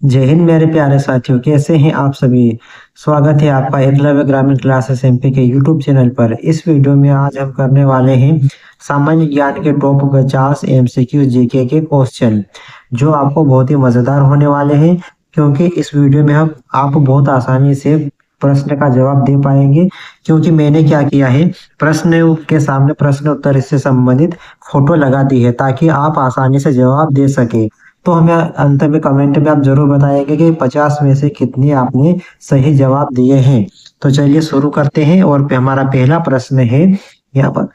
जय हिंद मेरे प्यारे साथियों, कैसे हैं आप सभी। स्वागत है आपका एकलव्य ग्रामीण क्लासेस एमपी के यूट्यूब चैनल पर। इस वीडियो में आज हम करने वाले हैं सामान्य ज्ञान के टॉप 50 एमसीक्यू जीके के क्वेश्चन, जो आपको बहुत ही मजेदार होने वाले हैं। क्योंकि इस वीडियो में हम आप बहुत आसानी से प्रश्न का जवाब दे पाएंगे। क्योंकि मैंने क्या किया है, प्रश्न के सामने प्रश्न उत्तर से संबंधित फोटो लगा दी है, ताकि आप आसानी से जवाब दे सके। तो हमें अंत में कमेंट में आप जरूर बताइएगा कि 50 में से कितने आपने सही जवाब दिए हैं। तो चलिए शुरू करते हैं। और हमारा पहला प्रश्न है यहाँ पर।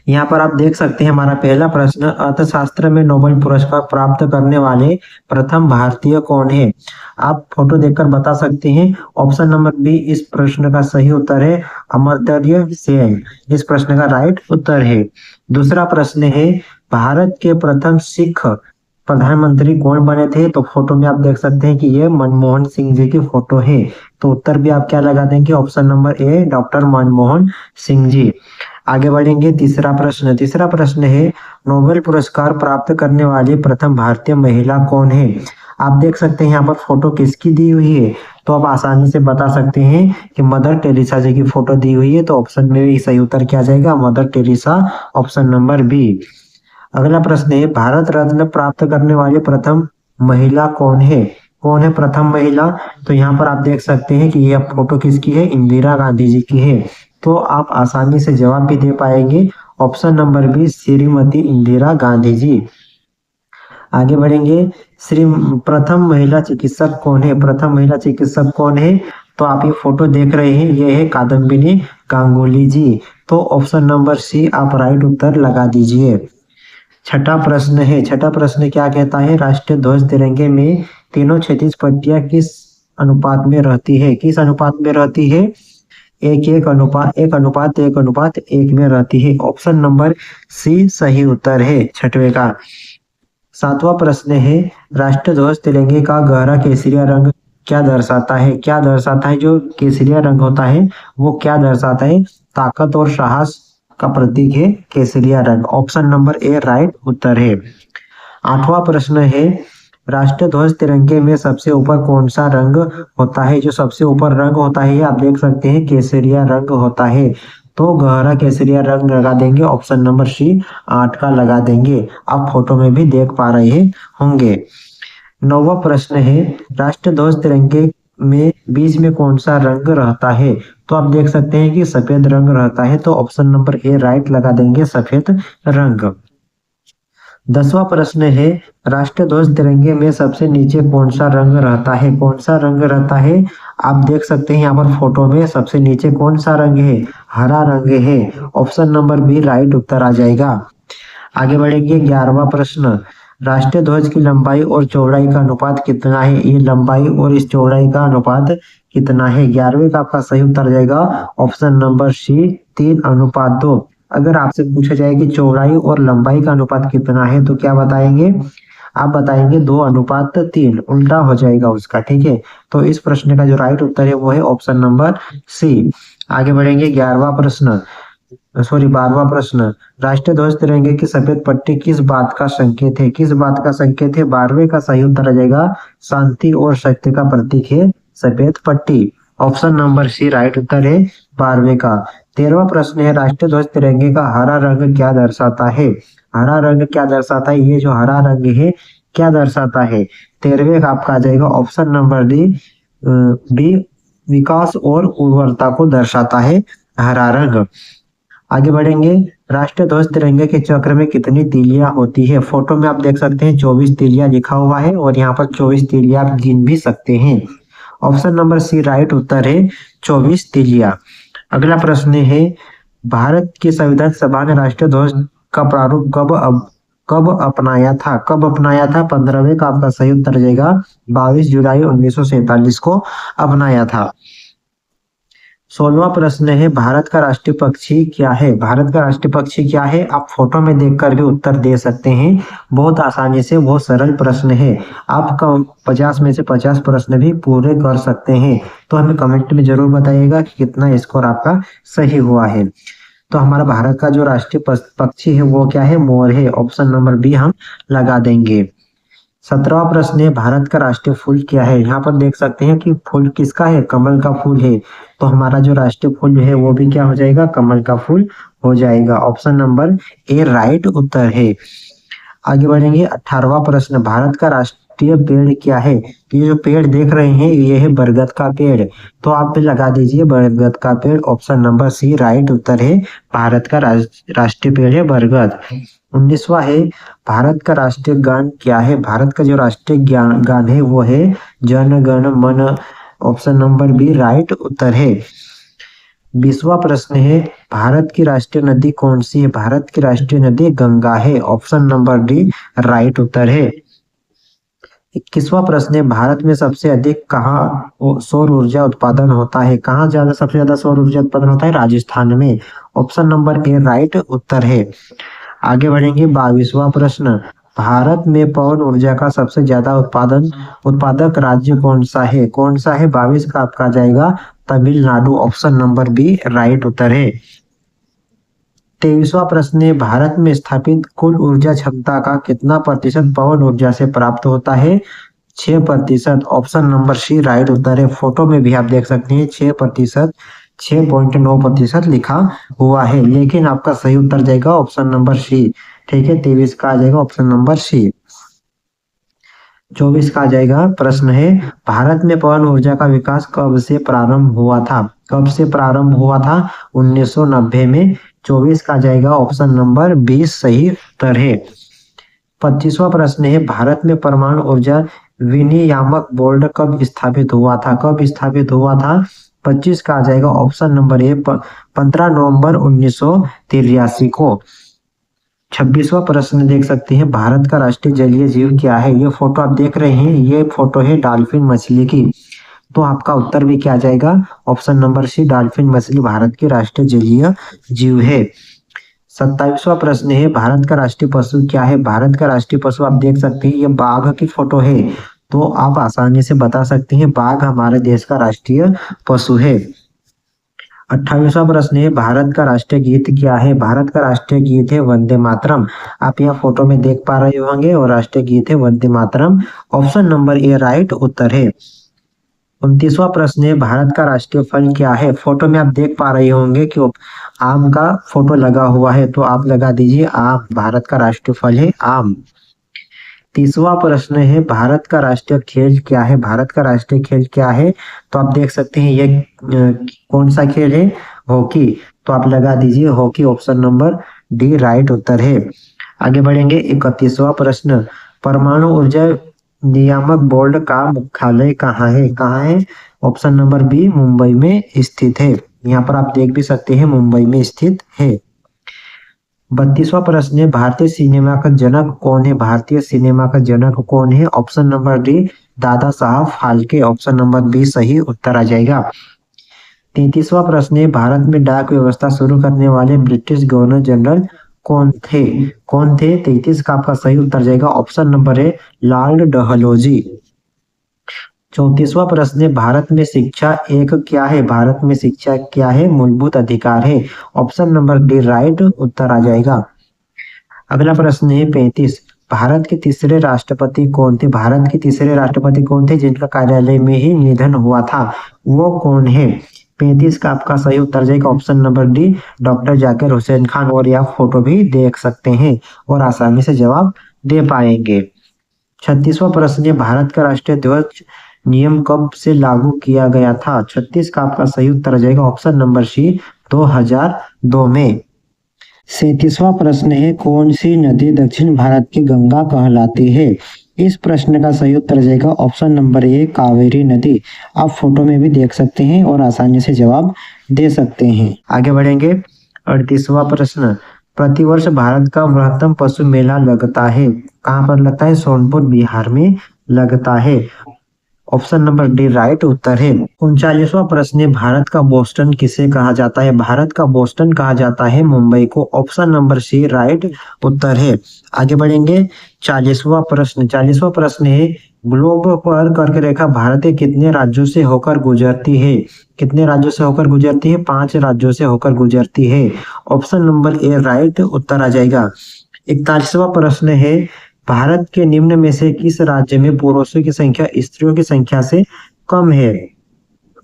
यहाँ पर आप देख सकते हैं, हमारा पहला प्रश्न, अर्थशास्त्र में नोबेल पुरस्कार प्राप्त करने वाले प्रथम भारतीय कौन है। आप फोटो देखकर बता सकते हैं। ऑप्शन नंबर बी इस प्रश्न का सही उत्तर है अमर्त्य सेन। इस प्रश्न का राइट उत्तर है। दूसरा प्रश्न है, भारत के प्रथम सिख प्रधानमंत्री कौन बने थे। तो फोटो में आप देख सकते हैं कि ये मनमोहन सिंह जी की फोटो है। तो उत्तर भी आप क्या लगा देंगे, option number A doctor Manmohan Singh ji. आगे बढ़ेंगे। तीसरा प्रश्न है, नोबेल पुरस्कार प्राप्त करने वाली प्रथम भारतीय महिला कौन है। आप देख सकते हैं यहाँ पर फोटो किसकी दी हुई है। तो आप आसानी से बता सकते हैं कि मदर टेरेसा जी की फोटो दी हुई है। तो ऑप्शन में भी सही उत्तर क्या जाएगा, Mother Teresa, option number B. अगला प्रश्न है, भारत रत्न प्राप्त करने वाली प्रथम महिला कौन है। कौन है प्रथम महिला। तो यहाँ पर आप देख सकते हैं कि यह फोटो किसकी है, इंदिरा गांधी जी की है। तो आप आसानी से जवाब भी दे पाएंगे, option number B Shrimati Indira Gandhi ji. आगे बढ़ेंगे। श्री प्रथम महिला चिकित्सक कौन है। प्रथम महिला चिकित्सक कौन है। तो आप ये फोटो देख रहे हैं, ये है कादम्बिनी गांगुली जी। तो ऑप्शन नंबर सी आप राइट उत्तर लगा दीजिए। छठा प्रश्न क्या कहता है, राष्ट्रीय ध्वज तिरंगे में तीनों क्षैतिज पट्टियां किस अनुपात में रहती है। किस अनुपात में रहती है, एक अनुपात एक में रहती है। ऑप्शन नंबर सी सही उत्तर है छठवें का। सातवां प्रश्न है, राष्ट्रीय ध्वज तिरंगे का गहरा केसरिया रंग क्या दर्शाता है। क्या दर्शाता है, जो केसरिया रंग होता है वो क्या दर्शाता है, ताकत और साहस का प्रतीक है केसरिया रंग। ऑप्शन नंबर ए राइट उत्तर है। आठवां प्रश्न है, राष्ट्रीय ध्वज तिरंगे में सबसे ऊपर कौन सा रंग होता है। जो सबसे ऊपर रंग होता है, आप देख सकते हैं केसरिया रंग होता है। तो गहरा केसरिया रंग लगा देंगे, ऑप्शन नंबर सी 8 का लगा देंगे। आप फोटो में भी देख पा रहे होंगे। नौवां प्रश्न है, राष्ट्रीय ध्वज तिरंगे में बीच में कौन सा रंग रहता है। तो आप देख सकते हैं कि सफेद रंग रहता है। तो ऑप्शन नंबर ए राइट लगा देंगे, सफेद रंग। 10वां प्रश्न है, राष्ट्रीय ध्वज तिरंगे में सबसे नीचे कौन सा रंग रहता है। कौन सा रंग रहता है, आप देख सकते हैं यहाँ पर फोटो में सबसे नीचे कौन सा रंग है, हरा रंग है। ऑप्शन नंबर बी राइट उत्तर आ जाएगा। आगे बढ़ेंगे। 11वां प्रश्न, राष्ट्रीय ध्वज की लंबाई और चौड़ाई का अनुपात कितना है। ये लंबाई और इस चौड़ाई का अनुपात कितना है। 11वें का आपका सही उत्तर जाएगा, ऑप्शन नंबर सी 3:2। अगर आपसे पूछा जाए कि चौड़ाई और लंबाई का अनुपात कितना है, तो क्या बताएंगे, आप बताएंगे 2:3। उल्टा हो जाएगा उसका, ठीक है। तो इस प्रश्न का जो राइट उत्तर है वो है ऑप्शन नंबर सी। आगे बढ़ेंगे। 12वां प्रश्न, राष्ट्रीय ध्वज तिरंगे की सफेद पट्टी किस बात का संकेत है। किस बात का संकेत है, 12वें का सही उत्तर आ जाएगा, शांति और सत्य का प्रतीक है सफेद पट्टी। ऑप्शन नंबर सी राइट उत्तर है 12वें का। 13वां प्रश्न है, राष्ट्रीय ध्वज तिरंगे का हरा रंग क्या दर्शाता है। हरा रंग क्या दर्शाता है, ये जो हरा रंग है क्या दर्शाता है। 13वें का आपका आ जाएगा, ऑप्शन नंबर डी बी विकास और उर्वरता को दर्शाता है हरा रंग। आगे बढ़ेंगे। राष्ट्रीय ध्वज तिरंगे के चक्र में कितनी तीलियां होती है। फोटो में आप देख सकते हैं 24 तीलियां लिखा हुआ है, और यहाँ पर 24 तीलियां आप गिन भी सकते हैं। ऑप्शन नंबर सी राइट उत्तर है 24 तीलियां। अगला प्रश्न है, भारत की संविधान सभा ने राष्ट्रीय ध्वज का प्रारूप कब अपनाया था। कब अपनाया था, 15वें का आपका सही उत्तर जाएगा, 22 जुलाई 1947 को अपनाया था। 16वां प्रश्न है, भारत का राष्ट्रीय पक्षी क्या है। भारत का राष्ट्रीय पक्षी क्या है, आप फोटो में देखकर भी उत्तर दे सकते हैं। बहुत आसानी से, बहुत सरल प्रश्न है। आप 50 में से 50 प्रश्न भी पूरे कर सकते हैं। तो हमें कमेंट में जरूर बताइएगा कि कितना स्कोर आपका सही हुआ है। तो हमारा भारत का जो राष्ट्रीय पक्षी है वो क्या है, मोर है। ऑप्शन नंबर बी हम लगा देंगे। 17वां प्रश्न है भारत का राष्ट्रीय फूल क्या है। यहाँ पर देख सकते हैं कि फूल किसका है, कमल का फूल है। तो हमारा जो राष्ट्रीय फूल है वो भी क्या हो जाएगा, कमल का फूल हो जाएगा। ऑप्शन नंबर ए राइट उत्तर है। आगे बढ़ेंगे। 18वां प्रश्न, भारत का राष्ट्रीय पेड़ क्या है। तो ये जो पेड़ देख रहे हैं ये है बरगद का पेड़। तो आप भी लगा दीजिए बरगद का पेड़। ऑप्शन नंबर सी राइट उत्तर है। भारत का राष्ट्रीय पेड़ है बरगद। 19वां है, भारत का राष्ट्रीय गान क्या है। भारत का जो राष्ट्रीय गान है वो है जन गण मन। ऑप्शन नंबर बी राइट उत्तर है। 20वां प्रश्न है, भारत की राष्ट्रीय नदी कौन सी है। भारत की राष्ट्रीय नदी गंगा है। ऑप्शन नंबर डी राइट उत्तर है। 21वां प्रश्न है, भारत में सबसे अधिक कहाँ सौर ऊर्जा उत्पादन होता है। कहाँ ज्यादा सबसे ज्यादा सौर ऊर्जा उत्पादन होता है, राजस्थान में। ऑप्शन नंबर ए राइट उत्तर है। आगे बढ़ेंगे। 22वां प्रश्न, भारत में पवन ऊर्जा का सबसे ज्यादा उत्पादक राज्य कौन सा है। कौन सा है, 22 का आपका आ जाएगा Tamil Nadu. Option number B right उत्तर है। 23वां प्रश्न है, भारत में स्थापित कुल ऊर्जा क्षमता का कितना प्रतिशत पवन ऊर्जा से प्राप्त होता है। 6%। ऑप्शन नंबर सी राइट उत्तर है। फोटो में भी आप देख सकते हैं 6%, 6.9% लिखा हुआ है, लेकिन आपका सही उत्तर जाएगा ऑप्शन नंबर सी। ठीक है, 23 का आ जाएगा ऑप्शन नंबर सी। 24 का आ जाएगा। प्रश्न है, भारत में पवन ऊर्जा का विकास कब से प्रारंभ हुआ था। कब से प्रारंभ हुआ था, 1990 में। 24 का आ जाएगा ऑप्शन नंबर 20 सही उत्तर है। 25वां प्रश्न है, भारत में परमाणु ऊर्जा विनियामक बोर्ड कब स्थापित हुआ था। कब स्थापित हुआ था, 25 का आ जाएगा ऑप्शन नंबर ए 15 नवंबर 1983 को। 26वां प्रश्न देख सकते हैं, भारत का राष्ट्रीय जलीय जीव क्या है। ये फोटो आप देख रहे हैं, ये फोटो है डॉल्फिन मछली की। तो आपका उत्तर भी क्या आ जाएगा, ऑप्शन नंबर सी डॉल्फिन मछली भारत की राष्ट्रीय जलीय जीव है। 27वां प्रश्न है, भारत का राष्ट्रीय पशु क्या है। भारत का राष्ट्रीय पशु आप देख सकते हैं, ये बाघ की फोटो है। तो आप आसानी से बता सकते हैं बाघ हमारे देश का राष्ट्रीय पशु है। 28वां प्रश्न है, भारत का राष्ट्रीय गीत क्या है। भारत का राष्ट्रीय गीत है वंदे मातरम। आप यहाँ फोटो में देख पा रहे होंगे और राष्ट्रीय गीत है वंदे मातरम। ऑप्शन नंबर ए राइट उत्तर है। 29वां प्रश्न है, भारत का राष्ट्रीय फल क्या है। फोटो में आप देख पा रहे होंगे कि आम का फोटो लगा हुआ है, तो आप लगा दीजिए आम। भारत का राष्ट्रीय फल है आम। 30वां प्रश्न है, भारत का राष्ट्रीय खेल क्या है। भारत का राष्ट्रीय खेल क्या है, तो आप देख सकते हैं ये कौन सा खेल है, हॉकी। तो आप लगा दीजिए hockey. Option number D right उत्तर है। आगे बढ़ेंगे। 31वां प्रश्न, परमाणु ऊर्जा नियामक बोर्ड का मुख्यालय कहाँ है। कहाँ है, ऑप्शन नंबर बी मुंबई में स्थित है। यहाँ पर आप देख भी सकते हैं मुंबई में स्थित है। 32वां प्रश्न है, भारतीय सिनेमा का जनक कौन है। भारतीय सिनेमा का जनक कौन है, option number D Dada Saheb Phalke. Option number B सही उत्तर आ जाएगा। 33वां प्रश्न है, भारत में डाक व्यवस्था शुरू करने वाले ब्रिटिश गवर्नर जनरल कौन थे। कौन थे, 33 का आपका सही उत्तर जाएगा option number A lord Dalhousie. 34वां प्रश्न है, भारत में शिक्षा एक क्या है। भारत में शिक्षा क्या है, मूलभूत अधिकार है। ऑप्शन नंबर डी राइट उत्तर आ जाएगा। अगला प्रश्न है 35, भारत के तीसरे राष्ट्रपति कौन थे। भारत के तीसरे राष्ट्रपति कौन थे जिनका कार्यालय में ही निधन हुआ था, वो कौन है। 35 का आपका सही उत्तर जाएगा option number D doctor Zakir Hussain Khan. और आप फोटो भी देख सकते हैं और आसानी से जवाब दे पाएंगे। 36वां प्रश्न है, भारत का राष्ट्रीय ध्वज नियम कब से लागू किया गया था। 36 का आपका सही उत्तर आ जाएगा ऑप्शन नंबर सी 2002 में। 37वां प्रश्न है, कौन सी नदी दक्षिण भारत की गंगा कहलाती है। इस प्रश्न का सही उत्तर जाएगा ऑप्शन नंबर ए कावेरी नदी। आप फोटो में भी देख सकते हैं और आसानी से जवाब दे सकते हैं। आगे बढ़ेंगे। 38वां प्रश्न, प्रतिवर्ष भारत का बृहत्तम पशु मेला लगता है। कहाँ पर लगता है, सोनपुर बिहार में लगता है। ऑप्शन नंबर डी राइट उत्तर है। 39वां प्रश्न है, भारत का बोस्टन किसे कहा जाता है। भारत का बोस्टन कहा जाता है मुंबई को। ऑप्शन नंबर सी राइट उत्तर है। आगे बढ़ेंगे। 40वां प्रश्न, 40वां प्रश्न है, ग्लोब पर कर्क रेखा भारत के कितने राज्यों से होकर गुजरती है। कितने राज्यों से होकर गुजरती है, 5 राज्यों से होकर गुजरती है। ऑप्शन नंबर ए राइट उत्तर आ जाएगा। 41वां प्रश्न है, भारत के निम्न में से किस राज्य में पुरुषों की संख्या स्त्रियों की संख्या से कम है?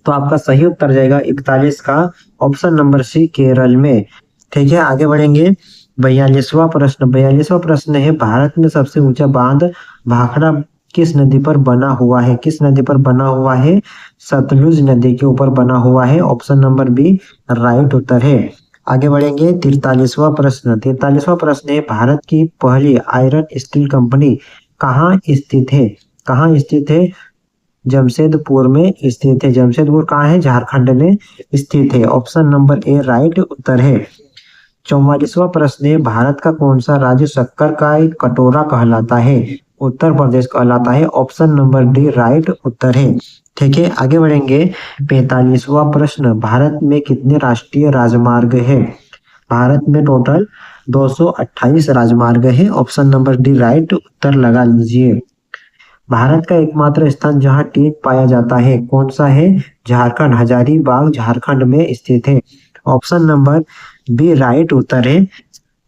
तो आपका सही उत्तर जाएगा 41 का ऑप्शन नंबर सी, केरल में। ठीक है, आगे बढ़ेंगे। 42वां प्रश्न है, भारत में सबसे ऊंचा बांध भाखड़ा किस नदी पर बना हुआ है? किस नदी पर बना हुआ है? सतलुज नदी के ऊपर बना हुआ है। ऑप्शन नंबर बी राइट उत्तर है। आगे बढ़ेंगे। 43वां प्रश्न है, भारत की पहली आयरन स्टील कंपनी कहाँ स्थित है? कहाँ स्थित है? जमशेदपुर में स्थित है। जमशेदपुर कहाँ है? झारखंड में स्थित है। ऑप्शन नंबर ए राइट उत्तर है। 44वां प्रश्न है, भारत का कौन सा राज्य शक्कर का एक कटोरा कहलाता है? उत्तर प्रदेश कहलाता है। ऑप्शन नंबर डी राइट उत्तर है। ठीक है, आगे बढ़ेंगे। 45वां प्रश्न, भारत में कितने राष्ट्रीय राजमार्ग है? भारत में टोटल 228 राजमार्ग है। ऑप्शन नंबर डी राइट उत्तर लगा लीजिए। भारत का एकमात्र स्थान जहां टीक पाया जाता है कौन सा है? झारखंड, हजारीबाग झारखंड में स्थित है। ऑप्शन नंबर बी राइट उत्तर है।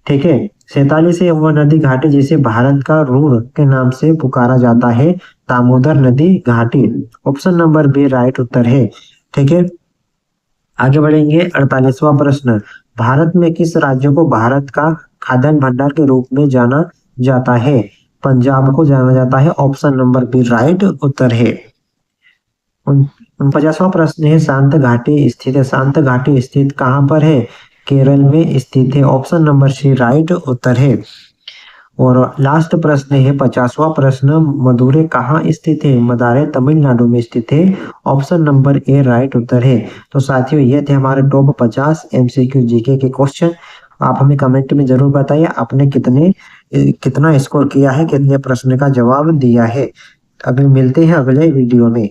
ठीक है, 47 है, वह नदी घाटी जिसे भारत का रुhr के नाम से पुकारा जाता है, दामोदर नदी घाटी। ऑप्शन नंबर बी राइट उत्तर है। ठीक है, आगे बढ़ेंगे। 48वां प्रश्न, भारत में किस राज्य को भारत का खाद्यान्न भंडार के रूप में जाना जाता है? पंजाब को जाना जाता है। ऑप्शन नंबर बी राइट उत्तर है। 49वां प्रश्न है, शांत घाटी स्थित है। शांत घाटी स्थित कहाँ पर है? केरल में स्थित है। ऑप्शन नंबर सी राइट उत्तर है। और लास्ट प्रश्न है 50वां प्रश्न, मदुरै कहाँ स्थित है? मदारै तमिलनाडु में स्थित है। ऑप्शन नंबर ए राइट उत्तर है। तो साथियों, ये थे हमारे टॉप 50 एमसीक्यू जीके के क्वेश्चन। आप हमें कमेंट में जरूर बताइए आपने कितना स्कोर किया है, कितने प्रश्न का जवाब दिया है। अभी मिलते हैं अगले वीडियो में।